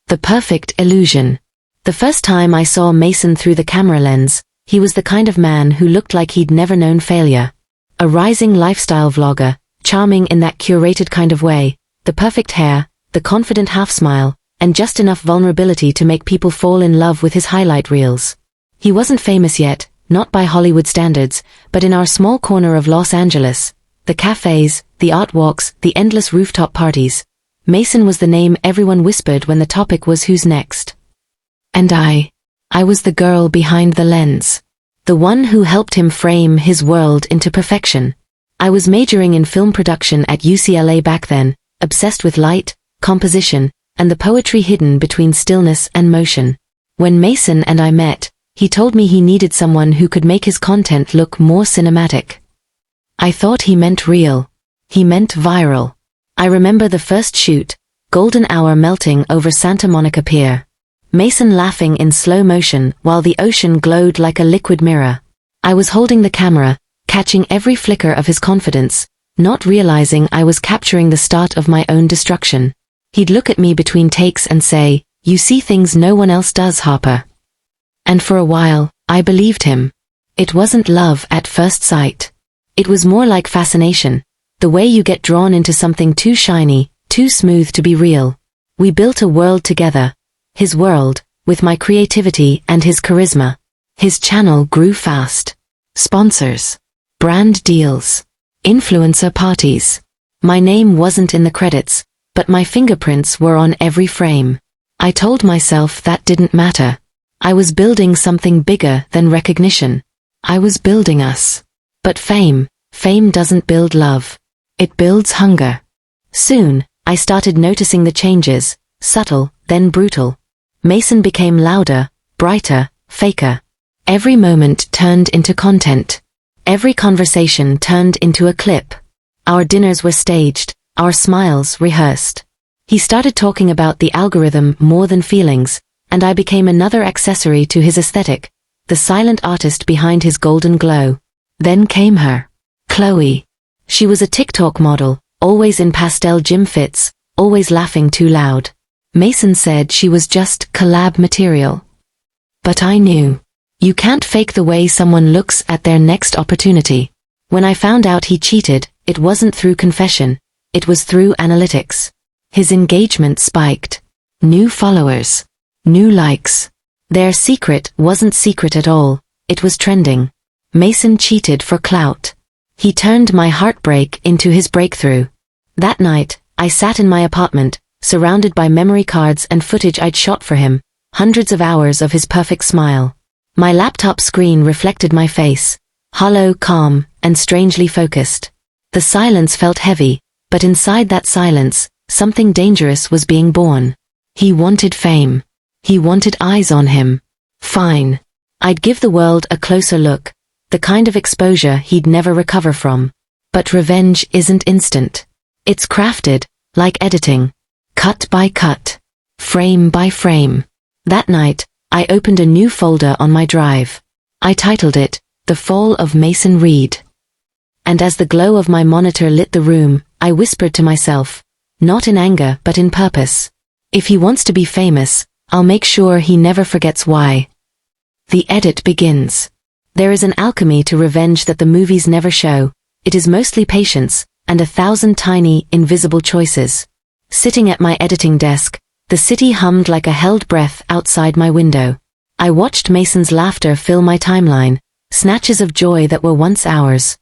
The perfect illusion. The first time I saw Mason through the camera lens, he was the kind of man who looked like he'd never known failure. A rising lifestyle vlogger, charming in that curated kind of way, the perfect hair, the confident half-smile, and just enough vulnerability to make people fall in love with his highlight reels. He wasn't famous yet, not by Hollywood standards, but in our small corner of Los Angeles, the cafes, the art walks, the endless rooftop parties, Mason was the name everyone whispered when the topic was who's next. And I was the girl behind the lens. The one who helped him frame his world into perfection. I was majoring in film production at UCLA back then, obsessed with light, composition, and the poetry hidden between stillness and motion. When Mason and I met, he told me he needed someone who could make his content look more cinematic. I thought he meant real. He meant viral. I remember the first shoot, golden hour melting over Santa Monica Pier. Mason laughing in slow motion while the ocean glowed like a liquid mirror. I was holding the camera, catching every flicker of his confidence, not realizing I was capturing the start of my own destruction. He'd look at me between takes and say, "You see things no one else does, Harper." And for a while, I believed him. It wasn't love at first sight. It was more like fascination, the way you get drawn into something too shiny, too smooth to be real. We built a world together. His world, with my creativity and his charisma. His channel grew fast. Sponsors. Brand deals. Influencer parties. My name wasn't in the credits, but my fingerprints were on every frame. I told myself that didn't matter. I was building something bigger than recognition. I was building us. But fame doesn't build love. It builds hunger. Soon, I started noticing the changes, subtle, then brutal. Mason became louder, brighter, faker. Every moment turned into content. Every conversation turned into a clip. Our dinners were staged, our smiles rehearsed. He started talking about the algorithm more than feelings, and I became another accessory to his aesthetic, the silent artist behind his golden glow. Then came her. Chloe. She was a TikTok model, always in pastel gym fits, always laughing too loud. Mason said she was just collab material. But I knew. You can't fake the way someone looks at their next opportunity. When I found out he cheated, it wasn't through confession, it was through analytics. His engagement spiked. New followers. New likes. Their secret wasn't secret at all, it was trending. Mason cheated for clout. He turned my heartbreak into his breakthrough. That night, I sat in my apartment, surrounded by memory cards and footage I'd shot for him, hundreds of hours of his perfect smile. My laptop screen reflected my face, hollow, calm, and strangely focused. The silence felt heavy, but inside that silence, something dangerous was being born. He wanted fame. He wanted eyes on him. Fine. I'd give the world a closer look, the kind of exposure he'd never recover from. But revenge isn't instant. It's crafted, like editing. Cut by cut. Frame by frame. That night, I opened a new folder on my drive. I titled it, The Fall of Mason Reed. And as the glow of my monitor lit the room, I whispered to myself, not in anger but in purpose. If he wants to be famous, I'll make sure he never forgets why. The edit begins. There is an alchemy to revenge that the movies never show. It is mostly patience, and 1,000 tiny, invisible choices. Sitting at my editing desk, the city hummed like a held breath outside my window. I watched Mason's laughter fill my timeline, snatches of joy that were once ours.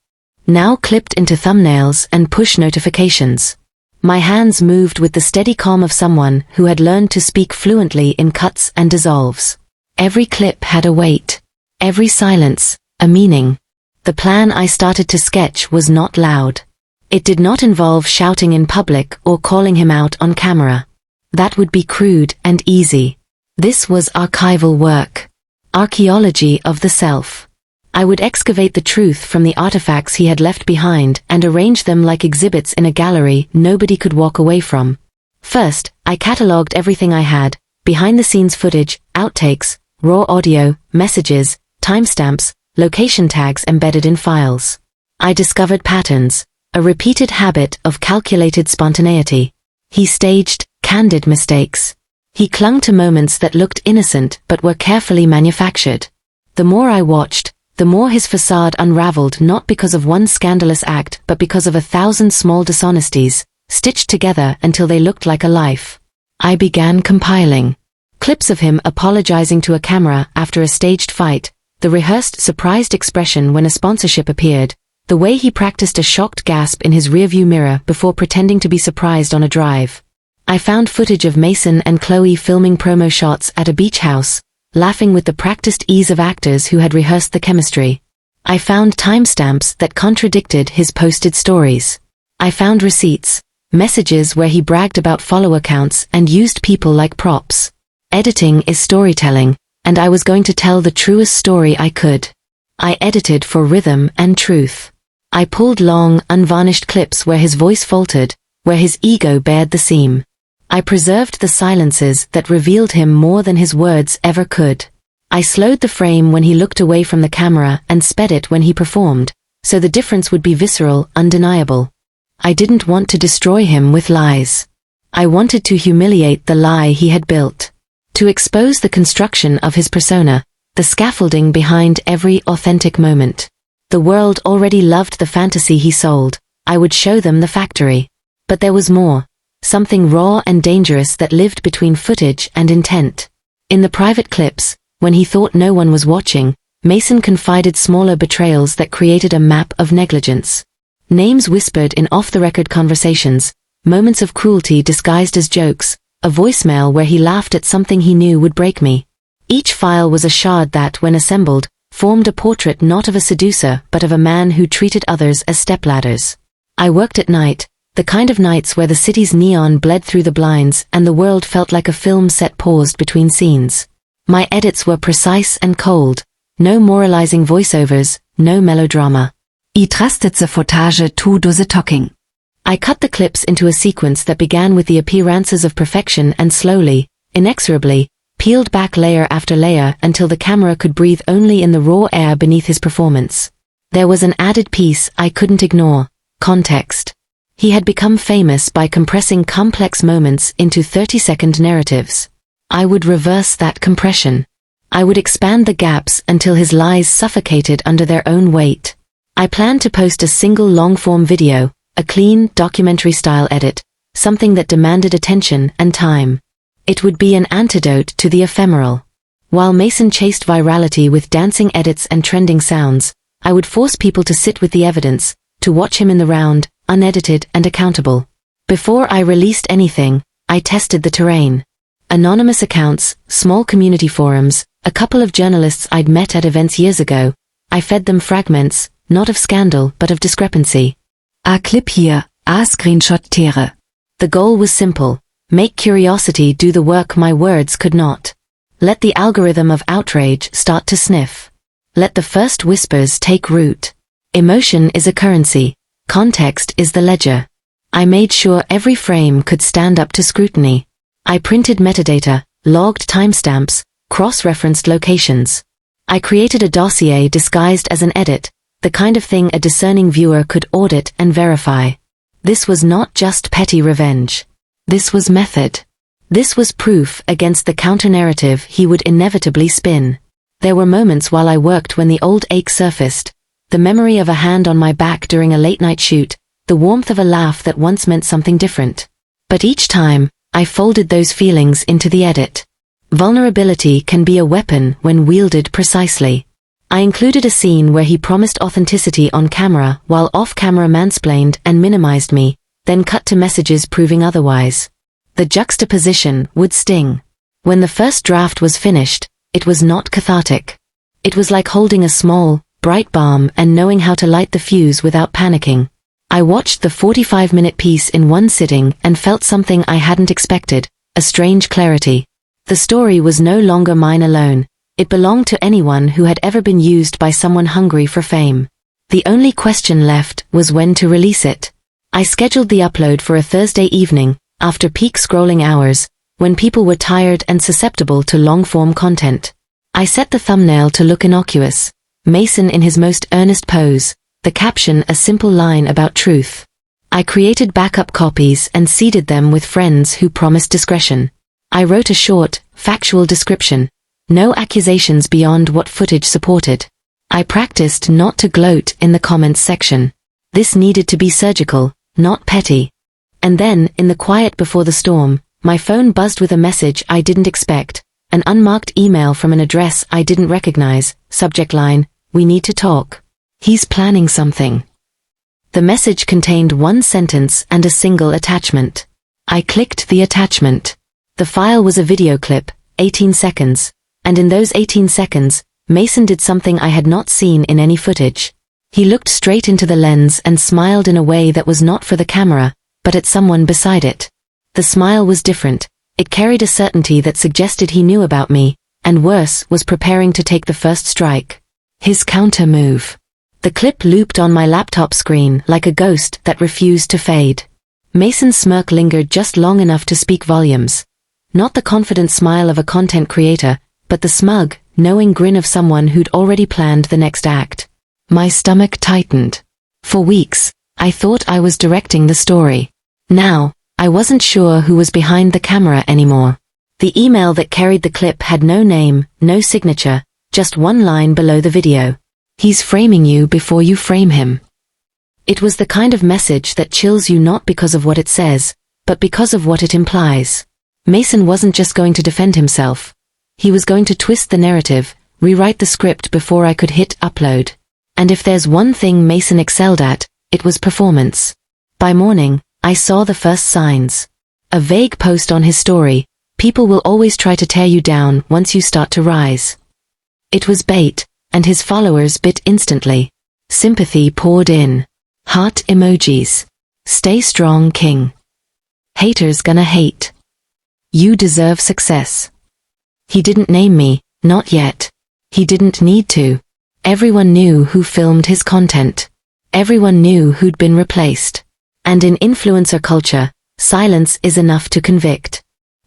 Now clipped into thumbnails and push notifications. My hands moved with the steady calm of someone who had learned to speak fluently in cuts and dissolves. Every clip had a weight. Every silence, a meaning. The plan I started to sketch was not loud. It did not involve shouting in public or calling him out on camera. That would be crude and easy. This was archival work. Archaeology of the self. I would excavate the truth from the artifacts he had left behind and arrange them like exhibits in a gallery nobody could walk away from. First, I catalogued everything I had, behind-the-scenes footage, outtakes, raw audio, messages, timestamps, location tags embedded in files. I discovered patterns, a repeated habit of calculated spontaneity. He staged candid mistakes. He clung to moments that looked innocent but were carefully manufactured. The more I watched, the more his facade unraveled, not because of one scandalous act but because of 1,000 small dishonesties, stitched together until they looked like a life. I began compiling clips of him apologizing to a camera after a staged fight, the rehearsed surprised expression when a sponsorship appeared, the way he practiced a shocked gasp in his rearview mirror before pretending to be surprised on a drive. I found footage of Mason and Chloe filming promo shots at a beach house, laughing with the practiced ease of actors who had rehearsed the chemistry. I found timestamps that contradicted his posted stories. I found receipts, messages where he bragged about follower counts and used people like props. Editing is storytelling, and I was going to tell the truest story I could. I edited for rhythm and truth. I pulled long, unvarnished clips where his voice faltered, where his ego bared the seam. I preserved the silences that revealed him more than his words ever could. I slowed the frame when he looked away from the camera and sped it when he performed, so the difference would be visceral, undeniable. I didn't want to destroy him with lies. I wanted to humiliate the lie he had built. To expose the construction of his persona, the scaffolding behind every authentic moment. The world already loved the fantasy he sold. I would show them the factory. But there was more. Something raw and dangerous that lived between footage and intent. In the private clips, when he thought no one was watching, Mason confided smaller betrayals that created a map of negligence. Names whispered in off-the-record conversations, moments of cruelty disguised as jokes, a voicemail where he laughed at something he knew would break me. Each file was a shard that, when assembled, formed a portrait not of a seducer but of a man who treated others as stepladders. I worked at night, the kind of nights where the city's neon bled through the blinds and the world felt like a film set paused between scenes. My edits were precise and cold, no moralizing voiceovers, no melodrama. I trastece footage tu do the talking. I cut the clips into a sequence that began with the appearances of perfection and slowly, inexorably, peeled back layer after layer until the camera could breathe only in the raw air beneath his performance. There was an added piece I couldn't ignore: context. He had become famous by compressing complex moments into 30-second narratives. I would reverse that compression. I would expand the gaps until his lies suffocated under their own weight. I planned to post a single long-form video, a clean, documentary-style edit, something that demanded attention and time. It would be an antidote to the ephemeral. While Mason chased virality with dancing edits and trending sounds, I would force people to sit with the evidence, to watch him in the round, unedited and accountable. Before I released anything, I tested the terrain. Anonymous accounts, small community forums, a couple of journalists I'd met at events years ago. I fed them fragments, not of scandal but of discrepancy. A clip here, a screenshot there. The goal was simple: make curiosity do the work my words could not. Let the algorithm of outrage start to sniff. Let the first whispers take root. Emotion is a currency. Context is the ledger. I made sure every frame could stand up to scrutiny. I printed metadata, logged timestamps, cross-referenced locations. I created a dossier disguised as an edit, the kind of thing a discerning viewer could audit and verify. This was not just petty revenge. This was method. This was proof against the counter-narrative he would inevitably spin. There were moments while I worked when the old ache surfaced, the memory of a hand on my back during a late-night shoot, the warmth of a laugh that once meant something different. But each time, I folded those feelings into the edit. Vulnerability can be a weapon when wielded precisely. I included a scene where he promised authenticity on camera while off-camera mansplained and minimized me, then cut to messages proving otherwise. The juxtaposition would sting. When the first draft was finished, it was not cathartic. It was like holding a small, bright bomb and knowing how to light the fuse without panicking. I watched the 45-minute piece in one sitting and felt something I hadn't expected, a strange clarity. The story was no longer mine alone. It belonged to anyone who had ever been used by someone hungry for fame. The only question left was when to release it. I scheduled the upload for a Thursday evening, after peak scrolling hours, when people were tired and susceptible to long-form content. I set the thumbnail to look innocuous. Mason in his most earnest pose, the caption a simple line about truth. I created backup copies and seeded them with friends who promised discretion. I wrote a short, factual description. No accusations beyond what footage supported. I practiced not to gloat in the comments section. This needed to be surgical, not petty. And then, in the quiet before the storm, my phone buzzed with a message I didn't expect, an unmarked email from an address I didn't recognize, subject line, "We need to talk. He's planning something." The message contained one sentence and a single attachment. I clicked the attachment. The file was a video clip, 18 seconds, and in those 18 seconds, Mason did something I had not seen in any footage. He looked straight into the lens and smiled in a way that was not for the camera, but at someone beside it. The smile was different. It carried a certainty that suggested he knew about me, and worse, was preparing to take the first strike. His counter move. The clip looped on my laptop screen like a ghost that refused to fade. Mason's smirk lingered just long enough to speak volumes. Not the confident smile of a content creator, but the smug, knowing grin of someone who'd already planned the next act. My stomach tightened. For weeks, I thought I was directing the story. Now, I wasn't sure who was behind the camera anymore. The email that carried the clip had no name, no signature, just one line below the video. "He's framing you before you frame him." It was the kind of message that chills you not because of what it says, but because of what it implies. Mason wasn't just going to defend himself. He was going to twist the narrative, rewrite the script before I could hit upload. And if there's one thing Mason excelled at, it was performance. By morning, I saw the first signs. A vague post on his story, "People will always try to tear you down once you start to rise." It was bait, and his followers bit instantly. Sympathy poured in. Heart emojis. "Stay strong, King. Haters gonna hate. You deserve success." He didn't name me, not yet. He didn't need to. Everyone knew who filmed his content. Everyone knew who'd been replaced. And in influencer culture, silence is enough to convict.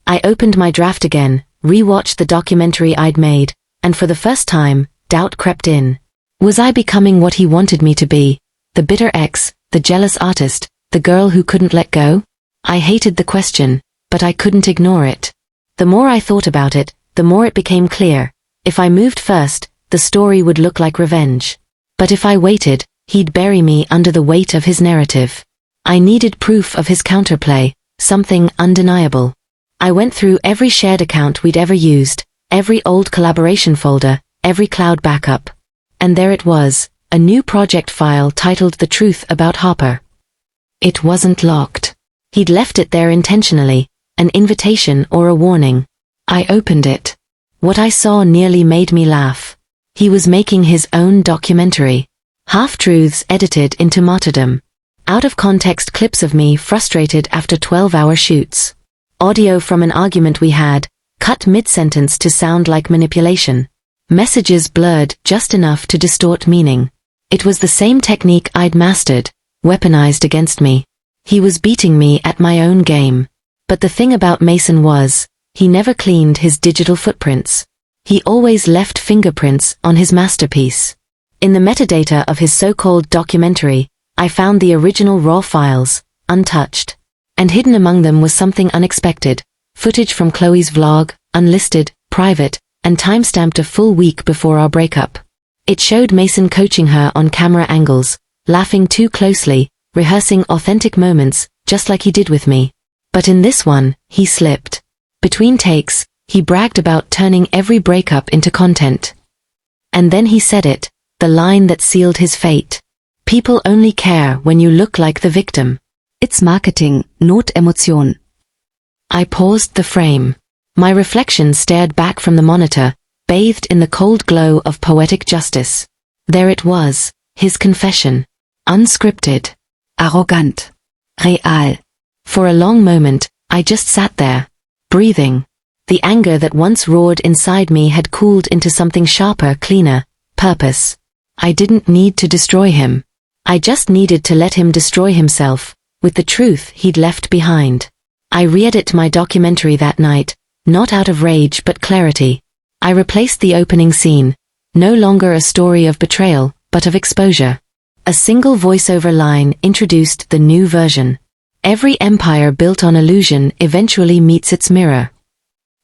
I opened my draft again, rewatched the documentary I'd made, and for the first time, doubt crept in. Was I becoming what he wanted me to be? The bitter ex, the jealous artist, the girl who couldn't let go? I hated the question, but I couldn't ignore it. The more I thought about it, the more it became clear. If I moved first, the story would look like revenge. But if I waited, he'd bury me under the weight of his narrative. I needed proof of his counterplay, something undeniable. I went through every shared account we'd ever used, every old collaboration folder, every cloud backup. And there it was, a new project file titled "The Truth About Harper." It wasn't locked. He'd left it there intentionally, an invitation or a warning. I opened it. What I saw nearly made me laugh. He was making his own documentary. Half-truths edited into martyrdom. Out-of-context clips of me frustrated after 12-hour shoots. Audio from an argument we had, cut mid-sentence to sound like manipulation. Messages blurred just enough to distort meaning. It was the same technique I'd mastered, weaponized against me. He was beating me at my own game. But the thing about Mason was, he never cleaned his digital footprints. He always left fingerprints on his masterpiece. In the metadata of his so-called documentary, I found the original raw files, untouched. And hidden among them was something unexpected, footage from Chloe's vlog, unlisted, private, and time-stamped a full week before our breakup. It showed Mason coaching her on camera angles, laughing too closely, rehearsing authentic moments, just like he did with me. But in this one, he slipped. Between takes, he bragged about turning every breakup into content. And then he said it, the line that sealed his fate. People only care when you look like the victim. It's marketing, not emotion. I paused the frame. My reflection stared back from the monitor, bathed in the cold glow of poetic justice. There it was, his confession. Unscripted. Arrogant. Real. For a long moment, I just sat there, breathing. The anger that once roared inside me had cooled into something sharper, cleaner, purpose. I didn't need to destroy him. I just needed to let him destroy himself, with the truth he'd left behind. I re-edit my documentary that night, not out of rage but clarity. I replaced the opening scene, no longer a story of betrayal, but of exposure. A single voiceover line introduced the new version. Every empire built on illusion eventually meets its mirror.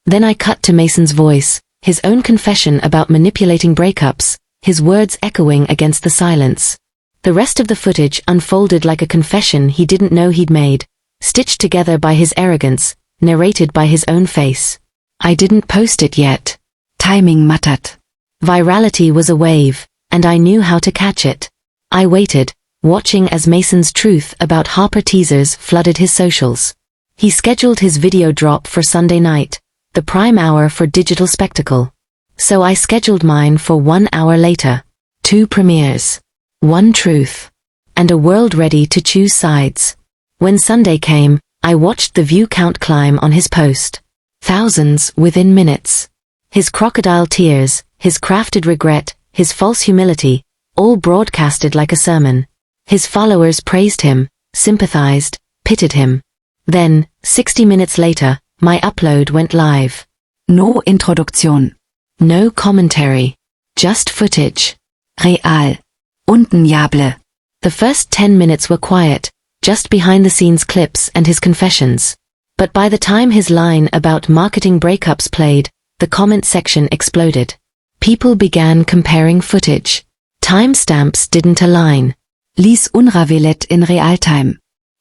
Then I cut to Mason's voice, his own confession about manipulating breakups, his words echoing against the silence. The rest of the footage unfolded like a confession he didn't know he'd made, stitched together by his arrogance, narrated by his own face. I didn't post it yet. Timing mattert. Virality was a wave, and I knew how to catch it. I waited, watching as Mason's truth about Harper teasers flooded his socials. He scheduled his video drop for Sunday night, the prime hour for digital spectacle. So I scheduled mine for 1 hour later. 2 premieres. 1 truth. And a world ready to choose sides. When Sunday came, I watched the view count climb on his post. Thousands within minutes. His crocodile tears, his crafted regret, his false humility, all broadcasted like a sermon. His followers praised him, sympathized, pitied him. Then, 60 minutes later, my upload went live. No Introduktion. No commentary. Just footage. Real. Undeniable. The first 10 minutes were quiet, just behind-the-scenes clips and his confessions. But by the time his line about marketing breakups played, the comment section exploded. People began comparing footage. Timestamps didn't align. Lies unravelet in realtime.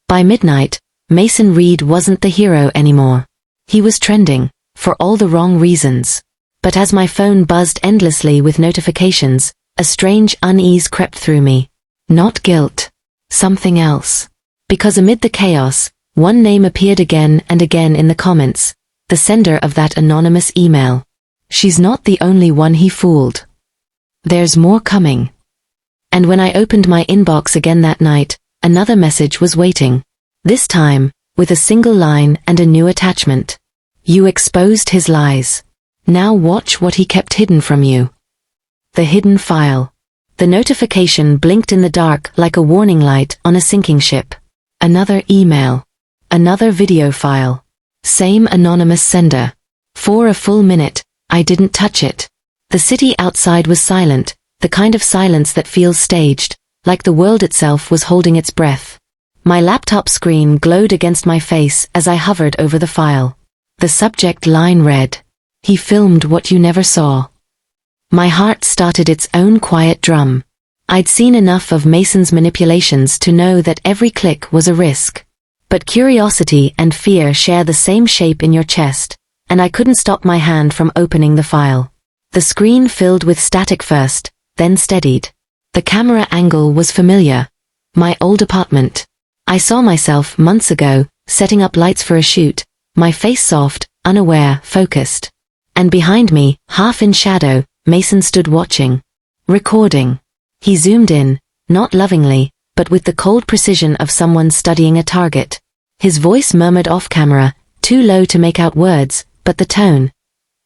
By midnight, Mason Reed wasn't the hero anymore. He was trending, for all the wrong reasons. But as my phone buzzed endlessly with notifications, a strange unease crept through me. Not guilt. Something else. Because amid the chaos, one name appeared again and again in the comments, the sender of that anonymous email. She's not the only one he fooled. There's more coming. And when I opened my inbox again that night, another message was waiting. This time, with a single line and a new attachment. You exposed his lies. Now watch what he kept hidden from you. The hidden file. The notification blinked in the dark like a warning light on a sinking ship. Another email. Another video file. Same anonymous sender. For a full minute, I didn't touch it. The city outside was silent, the kind of silence that feels staged, like the world itself was holding its breath. My laptop screen glowed against my face as I hovered over the file. The subject line read, "He filmed what you never saw." My heart started its own quiet drum. I'd seen enough of Mason's manipulations to know that every click was a risk. But curiosity and fear share the same shape in your chest, and I couldn't stop my hand from opening the file. The screen filled with static first, then steadied. The camera angle was familiar. My old apartment. I saw myself months ago, setting up lights for a shoot, my face soft, unaware, focused. And behind me, half in shadow, Mason stood watching. Recording. He zoomed in, not lovingly, but with the cold precision of someone studying a target. His voice murmured off camera, too low to make out words, but the tone.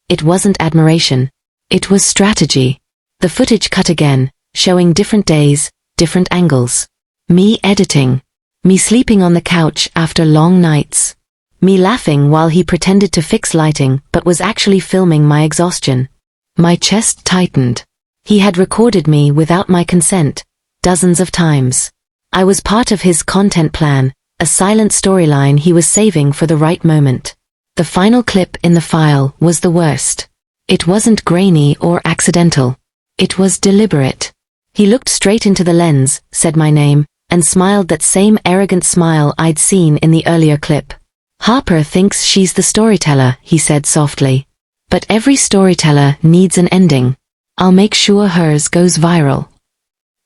It wasn't admiration. It was strategy. The footage cut again, showing different days, different angles. Me editing. Me sleeping on the couch after long nights. Me laughing while he pretended to fix lighting but was actually filming my exhaustion. My chest tightened. He had recorded me without my consent, dozens of times. I was part of his content plan, a silent storyline he was saving for the right moment. The final clip in the file was the worst. It wasn't grainy or accidental. It was deliberate. He looked straight into the lens, said my name, and smiled that same arrogant smile I'd seen in the earlier clip. Harper thinks she's the storyteller, he said softly. But every storyteller needs an ending. I'll make sure hers goes viral.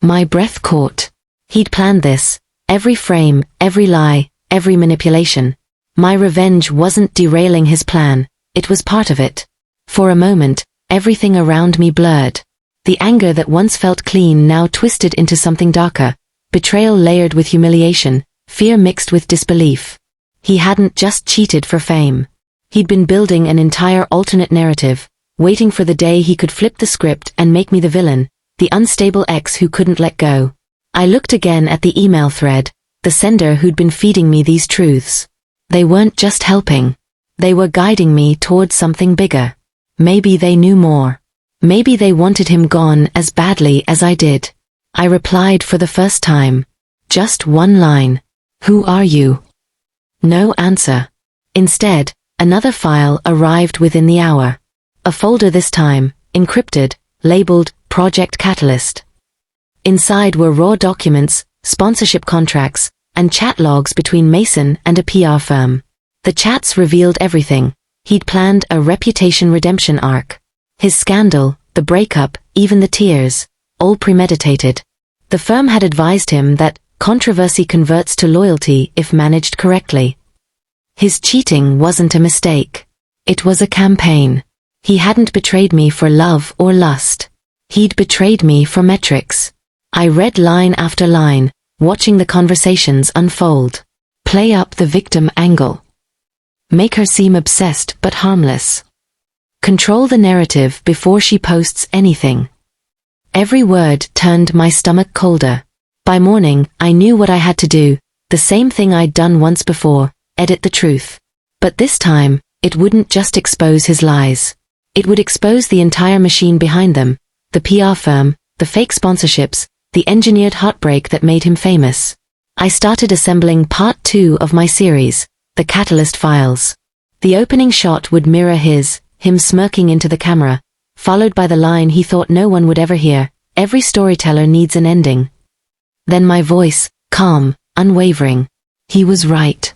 My breath caught. He'd planned this. Every frame, every lie, every manipulation. My revenge wasn't derailing his plan, it was part of it. For a moment, everything around me blurred. The anger that once felt clean now twisted into something darker. Betrayal layered with humiliation, fear mixed with disbelief. He hadn't just cheated for fame. He'd been building an entire alternate narrative, waiting for the day he could flip the script and make me the villain, the unstable ex who couldn't let go. I looked again at the email thread, the sender who'd been feeding me these truths. They weren't just helping. They were guiding me toward something bigger. Maybe they knew more. Maybe they wanted him gone as badly as I did. I replied for the first time. Just one line. Who are you? No answer. Instead, Another file arrived within the hour. A folder this time, encrypted, labeled Project Catalyst. Inside were raw documents, sponsorship contracts, and chat logs between Mason and a PR firm. The chats revealed everything. He'd planned a reputation redemption arc. His scandal, the breakup, even the tears, all premeditated. The firm had advised him that controversy converts to loyalty if managed correctly. His cheating wasn't a mistake. It was a campaign. He hadn't betrayed me for love or lust. He'd betrayed me for metrics. I read line after line, watching the conversations unfold. Play up the victim angle. Make her seem obsessed but harmless. Control the narrative before she posts anything. Every word turned my stomach colder. By morning, I knew what I had to do, the same thing I'd done once before, edit the truth. But this time, it wouldn't just expose his lies. It would expose the entire machine behind them, the PR firm, the fake sponsorships, the engineered heartbreak that made him famous. I started assembling part 2 of my series, The Catalyst Files. The opening shot would mirror him smirking into the camera, followed by the line he thought no one would ever hear, "Every storyteller needs an ending." Then my voice, calm, unwavering. He was right.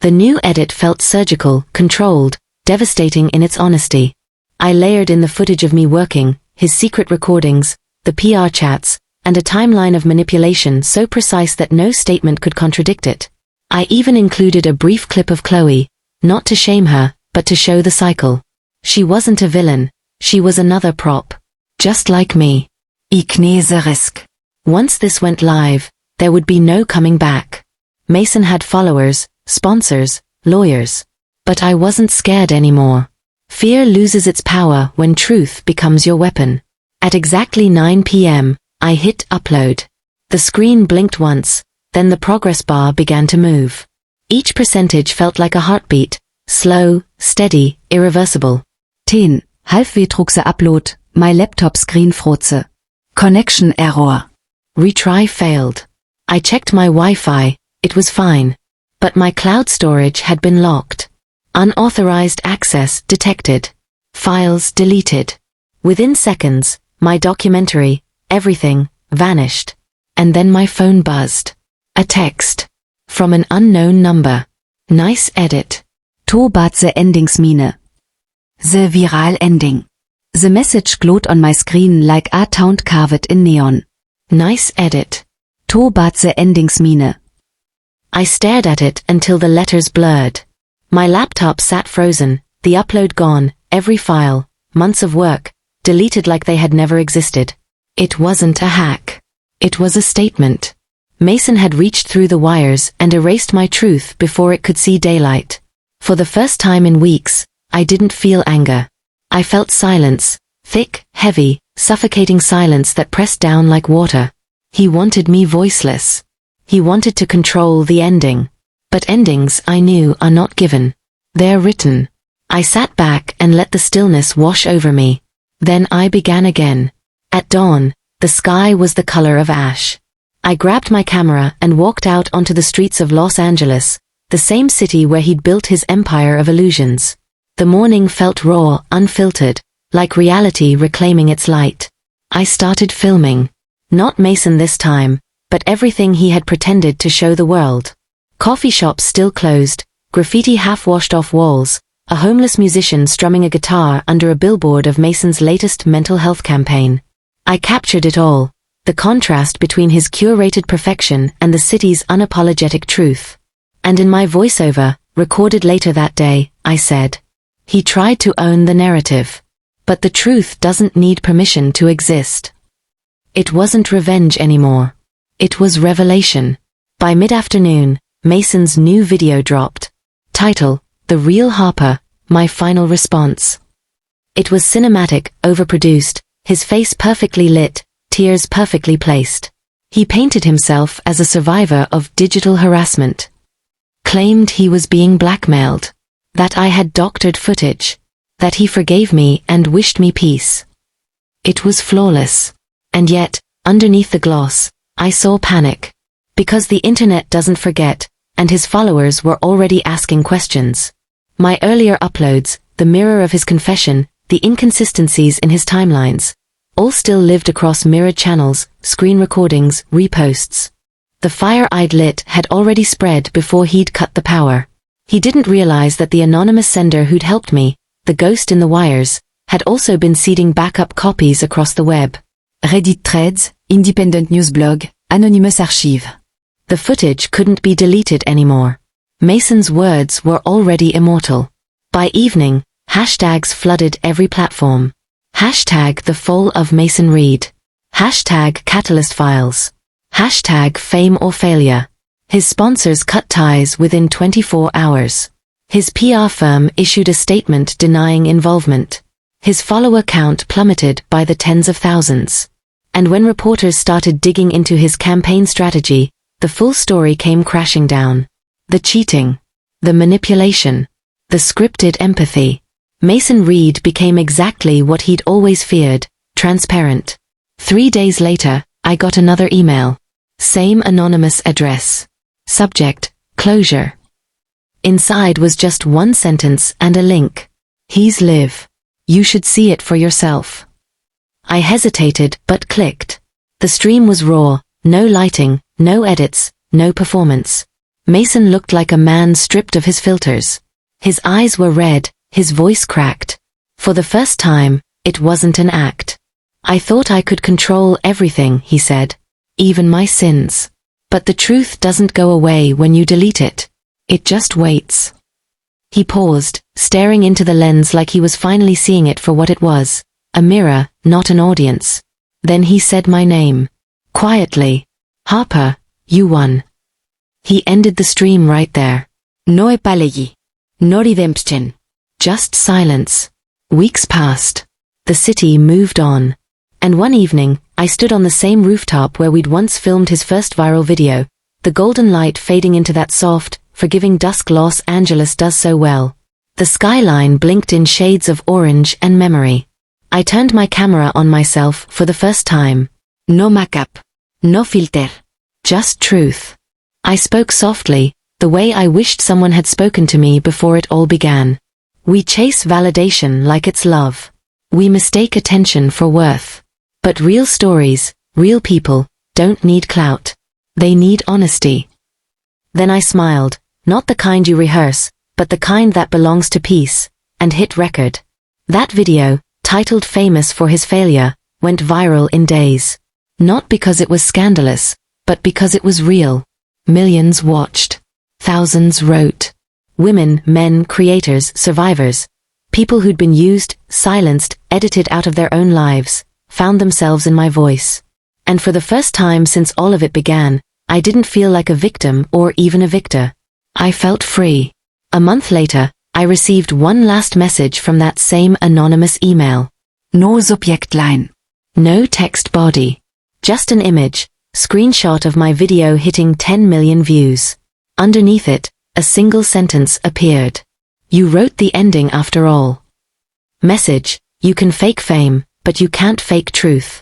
The new edit felt surgical, controlled, devastating in its honesty. I layered in the footage of me working, his secret recordings, the PR chats, and a timeline of manipulation so precise that no statement could contradict it. I even included a brief clip of Chloe, not to shame her, but to show the cycle. She wasn't a villain, she was another prop. Just like me. Ignese risk. Once this went live, there would be no coming back. Mason had followers, sponsors, lawyers. But I wasn't scared anymore. Fear loses its power when truth becomes your weapon. At exactly 9 p.m., I hit upload. The screen blinked once, then the progress bar began to move. Each percentage felt like a heartbeat, slow, steady, irreversible. 10. Halbwehtruckse Upload, my laptop screen froze. Connection error. Retry failed. I checked my Wi-Fi, it was fine. But my cloud storage had been locked. Unauthorized access detected. Files deleted. Within seconds, my documentary, everything, vanished. And then my phone buzzed. A text. From an unknown number. Nice edit. To bad the endingsmine. The viral ending. The message glowed on my screen like a taunt carved in neon. Nice edit. To bad the endingsmine. I stared at it until the letters blurred. My laptop sat frozen, the upload gone, every file, months of work, deleted like they had never existed. It wasn't a hack. It was a statement. Mason had reached through the wires and erased my truth before it could see daylight. For the first time in weeks, I didn't feel anger. I felt silence, thick, heavy, suffocating silence that pressed down like water. He wanted me voiceless. He wanted to control the ending. But endings, I knew, are not given. They're written. I sat back and let the stillness wash over me. Then I began again. At dawn, the sky was the color of ash. I grabbed my camera and walked out onto the streets of Los Angeles, the same city where he'd built his empire of illusions. The morning felt raw, unfiltered, like reality reclaiming its light. I started filming. Not Mason this time, but everything he had pretended to show the world. Coffee shops still closed, graffiti half washed off walls, a homeless musician strumming a guitar under a billboard of Mason's latest mental health campaign. I captured it all, the contrast between his curated perfection and the city's unapologetic truth. And in my voiceover, recorded later that day, I said, he tried to own the narrative. But the truth doesn't need permission to exist. It wasn't revenge anymore. It was revelation. By mid-afternoon, Mason's new video dropped. Title, The Real Harper, My Final Response. It was cinematic, overproduced, his face perfectly lit, tears perfectly placed. He painted himself as a survivor of digital harassment. Claimed he was being blackmailed. That I had doctored footage. That he forgave me and wished me peace. It was flawless. And yet, underneath the gloss, I saw panic. Because the internet doesn't forget, and his followers were already asking questions. My earlier uploads, the mirror of his confession, the inconsistencies in his timelines, all still lived across mirrored channels, screen recordings, reposts. The fire I'd lit had already spread before he'd cut the power. He didn't realize that the anonymous sender who'd helped me, the ghost in the wires, had also been seeding backup copies across the web. Reddit threads, independent news blog, anonymous archive. The footage couldn't be deleted anymore. Mason's words were already immortal. By evening, hashtags flooded every platform. Hashtag the fall of Mason Reed. Hashtag Catalyst Files. Hashtag fame or failure. His sponsors cut ties within 24 hours. His PR firm issued a statement denying involvement. His follower count plummeted by the tens of thousands. And when reporters started digging into his campaign strategy, the full story came crashing down. The cheating. The manipulation. The scripted empathy. Mason Reed became exactly what he'd always feared, transparent. 3 days later, I got another email. Same anonymous address. Subject, closure. Inside was just one sentence and a link. He's live. You should see it for yourself. I hesitated but clicked. The stream was raw, no lighting, no edits, no performance. Mason looked like a man stripped of his filters. His eyes were red, his voice cracked. For the first time, it wasn't an act. I thought I could control everything, he said. Even my sins. But the truth doesn't go away when you delete it. It just waits. He paused, staring into the lens like he was finally seeing it for what it was. A mirror, not an audience. Then he said my name. Quietly. Harper, you won. He ended the stream right there. No apology. No redemption. Just silence. Weeks passed. The city moved on. And one evening, I stood on the same rooftop where we'd once filmed his first viral video, the golden light fading into that soft, forgiving dusk Los Angeles does so well. The skyline blinked in shades of orange and memory. I turned my camera on myself for the first time. No makeup. No filter. Just truth. I spoke softly, the way I wished someone had spoken to me before it all began. We chase validation like it's love. We mistake attention for worth. But real stories, real people, don't need clout. They need honesty. Then I smiled, not the kind you rehearse, but the kind that belongs to peace, and hit record. That video, titled Famous for His Failure, went viral in days. Not because it was scandalous, but because it was real. Millions watched. Thousands wrote. Women, men, creators, survivors. People who'd been used, silenced, edited out of their own lives, found themselves in my voice. And for the first time since all of it began, I didn't feel like a victim or even a victor. I felt free. A month later, I received one last message from that same anonymous email. No subject line. No text body. Just an image, screenshot of my video hitting 10 million views. Underneath it, a single sentence appeared. You wrote the ending after all. Message, you can fake fame, but you can't fake truth.